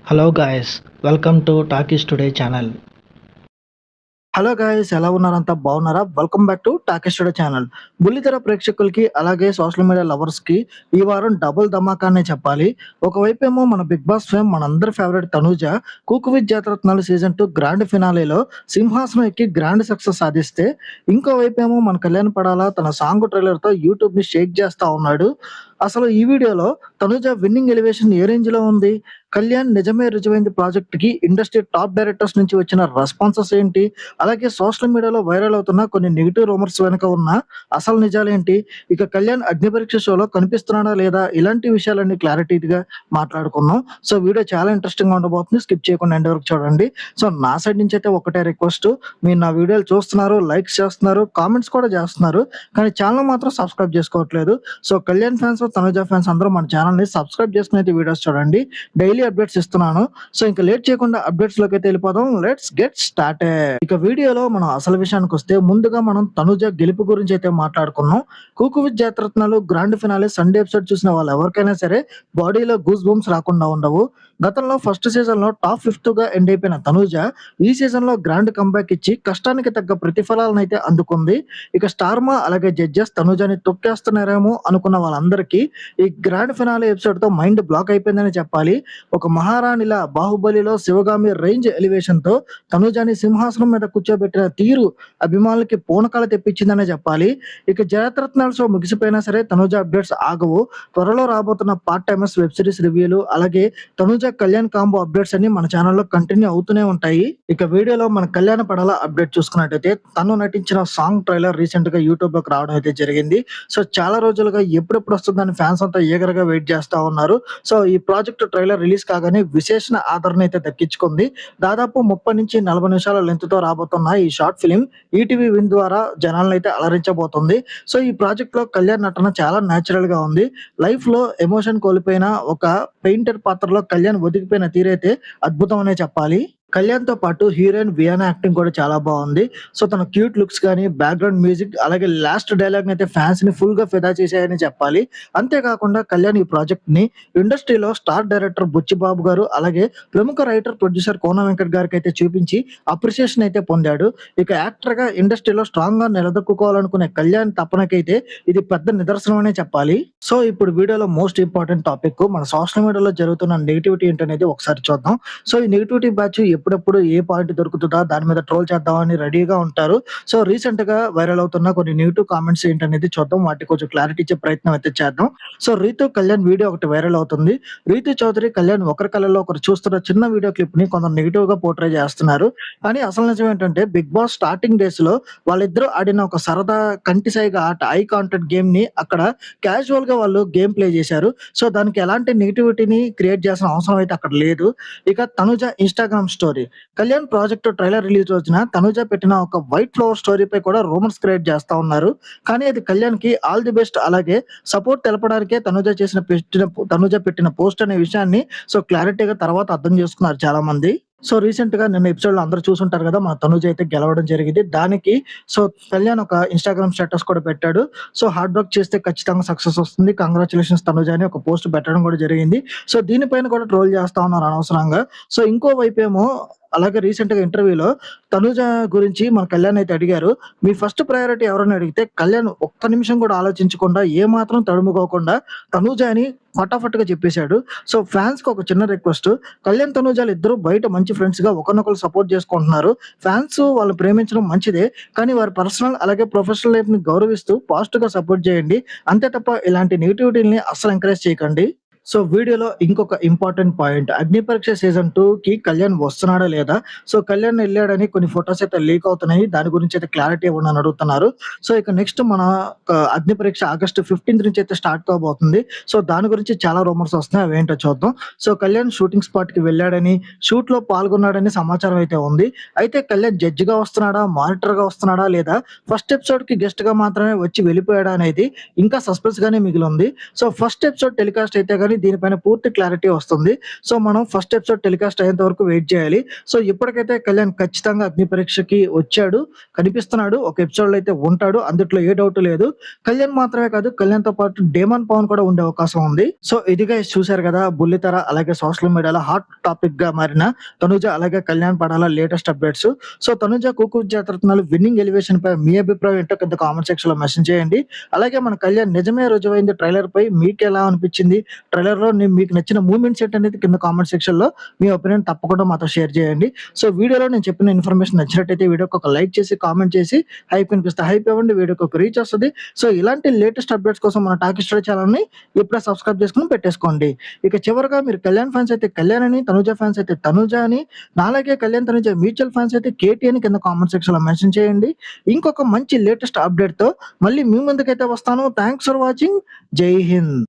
Hello guys, welcome to Talkies Today channel. Hello guys, ఎలా ఉన్నారంతా బాగున్నారా? Welcome back to talkies today channel. బుల్లితెర ప్రేక్షకులకి అలాగే సోషల్ మీడియా లవర్స్ కి ఈ వారం డబుల్ ధమాకానే చెప్పాలి. ఒకవైపేమో మన బిగ్ బాస్ ఫేమ్ మనందరి favourite Tanuja cook with Jathiratnalu season 2 grand ఫినాలేలో సింహాసనం ఎక్కి గ్రాండ్ సక్సెస్ సాధిస్తే, ఇంకో వైపేమో మన కళ్యాణ్ పడాల తన సాంగ్ ట్రైలర్ తో యూట్యూబ్ ని షేక్ చేస్తా ఉన్నాడు. అసలు ఈ వీడియోలో తనూజ విన్నింగ్ ఎలివేషన్ ఏ రేంజ్ లో ఉంది, కళ్యాణ్ నిజమే రుజువైంది ప్రాజెక్ట్ కి ఇండస్ట్రీ టాప్ డైరెక్టర్స్ నుంచి వచ్చిన రెస్పాన్సెస్ ఏంటి, అలాగే సోషల్ మీడియాలో వైరల్ అవుతున్న కొన్ని నెగిటివ్ రూమర్స్ వెనుక ఉన్న అసలు నిజాలేంటి, ఇక కళ్యాణ్ అగ్ని పరీక్ష షోలో కనిపిస్తున్నాడా లేదా, ఇలాంటి విషయాలన్నీ క్లారిటీగా మాట్లాడుకుందాం. సో వీడియో చాలా ఇంట్రెస్టింగ్ గా ఉండబోతుంది, స్కిప్ చేయకుండా ఎండ్ వరకు చూడండి. సో నా సైడ్ నుంచి అయితే ఒకటే రిక్వెస్ట్, మీరు నా వీడియోలు చూస్తున్నారు, లైక్స్ చేస్తున్నారు, కామెంట్స్ కూడా చేస్తున్నారు, కానీ ఛానల్ మాత్రం సబ్స్క్రైబ్ చేసుకోవట్లేదు. So Kalyan fans, Tanuja fans అందరూ మన ఛానల్ ని సబ్స్క్రైబ్ చేసుకుని అయితే వీడియోస్ చూడండి. డైలీ అప్డేట్స్ ఇస్తున్నాను. సో ఇంకా లేట్ చేయకుండా అప్డేట్స్ లోకి అయితే వెళ్ళిపోదాం. Let's get started. ఇక వీడియోలో మనం అసలు విషయానికి వస్తే, ముందుగా మనం తనుజ గెలుపు గురించి అయితే మాట్లాడుకున్నాం. Cook with Jathi Ratnalu grand finale Sunday episode చూసిన వాళ్ళు ఎవరికైనా సరే బాడీలో గూస్ బంప్స్ రాకుండా ఉండవు. గతంలో ఫస్ట్ సీజన్ లో టాప్ 5th గా ఎండ్ అయిపోయిన తనుజ ఈ సీజన్ లో గ్రాండ్ కంబ్యాక్ ఇచ్చి కష్టానికి తగ్గ ప్రతిఫలాలను అయితే అందుకుంది. ఇక స్టార్మా అలాగే జడ్జెస్ తనుజని తొక్కేస్తున్నారేమో అనుకున్న వాళ్ళందరికీ ఈ గ్రాండ్ ఫినాలే ఎపిసోడ్ తో మైండ్ బ్లాక్ అయిపోయిందని చెప్పాలి. ఒక మహారాణిలా బాహుబలిలో శివగామి రేంజ్ ఎలివేషన్ తో తనుజాని సింహాసనం మీద కూర్చోబెట్టిన తీరు అభిమానులకి పూనకాలు తెప్పించిందనే చెప్పాలి. ఇక జయరత్నాల షో ముగిసిపోయినా సరే తనుజ అప్డేట్స్ ఆగవు. త్వరలో రాబోతున్న పార్ట్ టైమర్స్ వెబ్ సిరీస్ రివ్యూలు అలాగే తనుజ కళ్యాణ్ కాంబో అప్డేట్స్ అన్ని మన ఛానల్లో కంటిన్యూ అవుతూనే ఉంటాయి. ఇక వీడియోలో మన కళ్యాణ పడాల అప్డేట్ చూసుకున్నట్టయితే, తను నటించిన సాంగ్ ట్రైలర్ రీసెంట్ గా యూట్యూబ్ లోకి రావడం అయితే జరిగింది. సో చాలా రోజులుగా ఎప్పుడెప్పుడు వస్తుందని ఫ్యాన్స్ అంతా ఈగర్ గా వెయిట్ చేస్తా ఉన్నారు. సో ఈ ప్రాజెక్ట్ ట్రైలర్ రిలీజ్ కాగానే విశేష ఆదరణ అయితే దక్కించుకుంది. దాదాపు 30 నుంచి 40 నిమిషాల లెంత్ తో రాబోతున్న ఈ షార్ట్ ఫిలిం ఈటీవీ విన్ ద్వారా జనాలను అయితే అలరించబోతుంది. సో ఈ ప్రాజెక్ట్ లో కళ్యాణ్ నటన చాలా న్యాచురల్ గా ఉంది. లైఫ్ లో ఎమోషన్ కోల్పోయిన ఒక పెయింటర్ పాత్రలో కళ్యాణ్ ఒదిగిపోయిన తీరైతే అద్భుతం అనే చెప్పాలి. కళ్యాణ్ తో పాటు హీరోయిన్ వియానా యాక్టింగ్ కూడా చాలా బాగుంది. సో తన క్యూట్ లుక్స్ కానీ, బ్యాక్గ్రౌండ్ మ్యూజిక్ అలాగే లాస్ట్ డైలాగ్ అయితే ఫ్యాన్స్ ని ఫుల్ గా ఫిదా చేశాయని చెప్పాలి. అంతేకాకుండా కళ్యాణ్ ఈ ప్రాజెక్ట్ ని ఇండస్ట్రీలో స్టార్ డైరెక్టర్ బుచ్చిబాబు గారు అలాగే ప్రముఖ రైటర్ ప్రొడ్యూసర్ కోన వెంకట్ గారికి అయితే చూపించి అప్రిసియేషన్ అయితే పొందాడు. ఇక యాక్టర్ గా ఇండస్ట్రీలో స్ట్రాంగ్ గా నిలదొక్కుకోవాలనుకునే కళ్యాణ్ తపనకైతే ఇది పెద్ద నిదర్శనం అనే చెప్పాలి. సో ఇప్పుడు వీడియోలో మోస్ట్ ఇంపార్టెంట్ టాపిక్, మన సోషల్ మీడియాలో జరుగుతున్న నెగిటివిటీ ఏంటనేది ఒకసారి చూద్దాం. సో ఈ నెగిటివిటీ బ్యాచ్ ఎప్పుడెప్పుడు ఏ పాయింట్ దొరుకుతుందా దాని మీద ట్రోల్ చేద్దామని రెడీగా ఉంటారు. సో రీసెంట్ గా వైరల్ అవుతున్న కొన్ని నెగిటివ్ కామెంట్స్ ఏంటనేది చూద్దాం, వాటికి కొంచెం క్లారిటీ ఇచ్చే ప్రయత్నం అయితే చేద్దాం. సో రీతు కళ్యాణ్ వీడియో ఒకటి వైరల్ అవుతుంది. రీతు చౌదరి కళ్యాణ్ ఒకరి కళ్ళలో ఒకరు చూస్తున్న చిన్న వీడియో క్లిప్ ని కొంత నెగిటివ్ గా పోర్ట్రే చేస్తున్నారు. కానీ అసలు నిజం ఏంటంటే, బిగ్ బాస్ స్టార్టింగ్ డేస్ లో వాళ్ళిద్దరూ ఆడిన ఒక సరదా కంటిసైగా ఆట ఐ కాంటాక్ట్ గేమ్ ని అక్కడ క్యాజువల్ గా వాళ్ళు గేమ్ ప్లే చేశారు. సో దానికి ఎలాంటి నెగిటివిటీని క్రియేట్ చేసిన అవసరం అయితే అక్కడ లేదు. ఇక Tanuja Instagram story, Kalyan project trailer release రోజున తనుజ పెట్టిన ఒక వైట్ ఫ్లవర్ స్టోరీపై కూడా రూమర్స్ క్రియేట్ చేస్తా ఉన్నారు. కానీ అది కళ్యాణ్ కి ఆల్ ది బెస్ట్ అలాగే సపోర్ట్ తెలపడానికే తనుజ పెట్టిన పోస్ట్ అనే విషయాన్ని సో క్లారిటీగా తర్వాత అర్థం చేసుకున్నారు చాలా మంది. సో రీసెంట్ గా నిన్న ఎపిసోడ్ లో అందరూ చూసుంటారు కదా, మన తనుజ అయితే గెలవడం జరిగింది. దానికి సో కళ్యాణ్ ఒక ఇన్స్టాగ్రామ్ స్టేటస్ కూడా పెట్టాడు. సో హార్డ్ వర్క్ చేస్తే ఖచ్చితంగా సక్సెస్ వస్తుంది, కంగ్రాచులేషన్స్ తనుజ అని ఒక పోస్ట్ పెట్టడం కూడా జరిగింది. సో దీనిపైన కూడా ట్రోల్ చేస్తా ఉన్నారు అనవసరంగా. సో ఇంకో వైపు ఏమో అలాగే రీసెంట్ గా ఇంటర్వ్యూలో తనుజ గురించి మన కళ్యాణ్ అయితే అడిగారు. మీ ఫస్ట్ ప్రయారిటీ ఎవరని అడిగితే కళ్యాణ్ ఒక్క నిమిషం కూడా ఆలోచించకుండా ఏ మాత్రం తడుముకోకుండా తనుజ అని ఫటాఫట్ గా చెప్పేశాడు. సో ఫ్యాన్స్ కి ఒక చిన్న రిక్వెస్ట్, కళ్యాణ్ తనుజాలు ఇద్దరు బయట మంచి ఫ్రెండ్స్ గా ఒకరినొకరు సపోర్ట్ చేసుకుంటున్నారు. ఫ్యాన్స్ వాళ్ళు ప్రేమించడం మంచిదే, కానీ వారి పర్సనల్ అలాగే ప్రొఫెషనల్ లైఫ్ ని గౌరవిస్తూ పాజిటివ్ గా సపోర్ట్ చేయండి. అంతే తప్ప ఇలాంటి నెగిటివిటీని అస్సలు ఎంకరేజ్ చేయకండి. సో వీడియోలో ఇంకొక ఇంపార్టెంట్ పాయింట్, అగ్ని పరీక్ష సీజన్ 2 కి కళ్యాణ్ వస్తున్నాడా లేదా. సో కళ్యాణ్ వెళ్ళాడని కొన్ని ఫొటోస్ అయితే లీక్ అవుతున్నాయి, దాని గురించి అయితే క్లారిటీ ఇవ్వండి అని అడుగుతున్నారు. సో ఇక నెక్స్ట్ మన అగ్ని పరీక్ష ఆగస్ట్ 15th నుంచి అయితే స్టార్ట్ కాబోతుంది. సో దాని గురించి చాలా రూమర్స్ వస్తున్నాయి, అవేంటో చూద్దాం. సో కళ్యాణ్ షూటింగ్ స్పాట్ కి వెళ్ళాడని, షూట్ లో పాల్గొన్నాడని సమాచారం అయితే ఉంది. అయితే కళ్యాణ్ జడ్జి గా వస్తున్నాడా, మానిటర్ గా వస్తున్నాడా, లేదా ఫస్ట్ ఎపిసోడ్ కి గెస్ట్ గా మాత్రమే వచ్చి వెళ్ళిపోయాడా అనేది ఇంకా సస్పెన్స్ గానే మిగిలి ఉంది. సో ఫస్ట్ ఎపిసోడ్ టెలికాస్ట్ అయితే గానీ దీనిపైన పూర్తి క్లారిటీ వస్తుంది. సో, మనం ఫస్ట్ ఎపిసోడ్ టెలికాస్ట్ అయ్యేంత వరకు వెయిట్ చేయాలి. సో, ఇప్పటికైతే కళ్యాణ్ ఖచ్చితంగా అగ్ని పరీక్షకి వచ్చాడు. కనిపిస్తున్నాడు. ఒక ఎపిసోడ్‌లో అయితే ఉంటాడు. అందుట్లో ఏ డౌట్ లేదు. కళ్యాణ్ మాత్రమే కాదు, కళ్యాణ్‌తో పాటు డేమన్ పవన్ కూడా ఉండే అవకాశం ఉంది. సో, ఇది గైస్ చూసారు కదా! బుల్లితెర అలాగే సోషల్ మీడియాలో హాట్ టాపిక్‌గా మారిన తనుజ అలాగే Kalyan Padala latest updates. So, Tanuja, cook Jathiratnalu winning ఎలివేషన్‌పై మీ అభిప్రాయం ఏంటో కింద కామెంట్ సెక్షన్‌లో మెన్షన్ చేయండి. అలాగే మన కళ్యాణ్ నిజమే రుజువైంది ట్రైలర్‌పై మీకెలా అనిపించింది? ట్రైలర్‌లో మీకు నచ్చిన మూవ్‌మెంట్స్ ఏంటనేది కింద కామెంట్ సెక్షన్‌లో మీ ఒపీనియన్ తప్పకుండా మాతో షేర్ చేయండి. సో, వీడియోలో నేను చెప్పిన ఇన్ఫర్మేషన్ నచ్చినట్టయితే వీడియోకి ఒక లైక్ చేసి, కామెంట్ చేసి హైప్ వినిపిస్తే హైప్ ఇవ్వండి. వీడియోకి ఒక రీచ్ వస్తది. సో, ఇలాంటి లేటెస్ట్ అప్డేట్స్ కోసం మన టాకీ స్టూడియో ఛానెల్‌ని ఇప్పుడే సబ్స్క్రైబ్ చేసుకొని పెట్టేసుకోండి. ఇక చివరగా మీరు కళ్యాణ్ ఫ్యాన్స్ అయితే కళ్యాణ్ అని, తనుజ ఫ్యాన్స్ అయితే తనుజ అని, నాలాగే కళ్యాణ్, తనుజ మ్యూచువల్ ఫ్యాన్స్ అయితే కేటీ అని కింద కామెంట్ సెక్షన్‌లో మెన్షన్ చేయండి. ఇంకొక మంచి లేటెస్ట్ అప్డేట్‌తో మళ్ళీ మీ ముందుకైతే వస్తాను. Thanks for watching. జై హింద్.